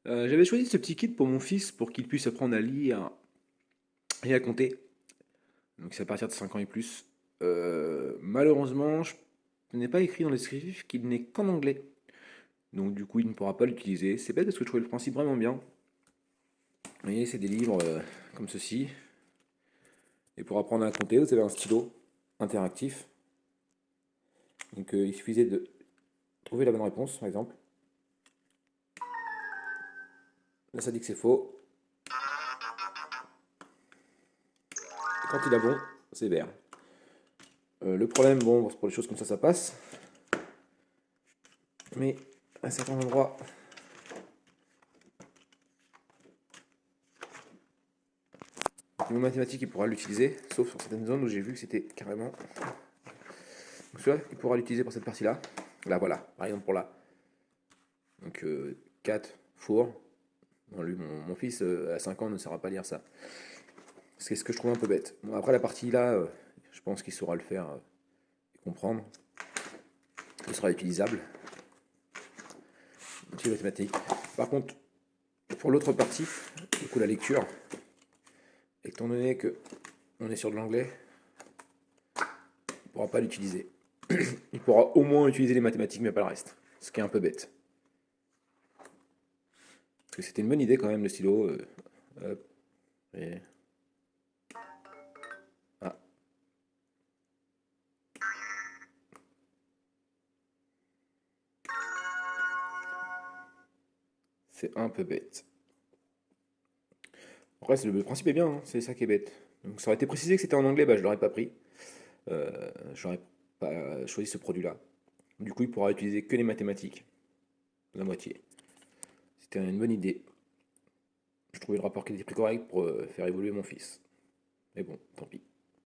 J'avais choisi ce petit kit pour mon fils pour qu'il puisse apprendre à lire et à compter. Donc c'est à partir de 5 ans et plus. Malheureusement, je n'ai pas écrit dans le descriptif qu'il n'est qu'en anglais. Donc du coup, il ne pourra pas l'utiliser. C'est bête parce que je trouvais le principe vraiment bien. Vous voyez, c'est des livres comme ceci. Et pour apprendre à compter, vous avez un stylo interactif. Donc il suffisait de trouver la bonne réponse, par exemple. Là, ça dit que c'est faux. Et quand il a bon, c'est vert. Le problème, bon, pour les choses comme ça passe. Mais à certains endroits, niveau mathématique, il pourra l'utiliser, sauf sur certaines zones où j'ai vu que c'était carrément. Donc celui-là, il pourra l'utiliser pour cette partie-là. Là, voilà, par exemple pour là. Donc 4, four. Bon, lui, mon fils, à 5 ans, ne saura pas lire ça. C'est ce que je trouve un peu bête. Bon, après la partie là, je pense qu'il saura le faire et comprendre. Il sera utilisable. Outil mathématique. Par contre, pour l'autre partie, du coup la lecture, étant donné que on est sur de l'anglais, il ne pourra pas l'utiliser. Il pourra au moins utiliser les mathématiques, mais pas le reste. Ce qui est un peu bête. Parce que c'était une bonne idée quand même, le stylo. Hop, et... Ah, c'est un peu bête. Après, le principe est bien, hein, c'est ça qui est bête. Donc ça aurait été précisé que c'était en anglais, bah, je l'aurais pas pris. J'aurais pas choisi ce produit-là. Du coup, il pourra utiliser que les mathématiques, la moitié. C'était une bonne idée. Je trouvais le rapport qui était plus correct pour faire évoluer mon fils. Mais bon, tant pis.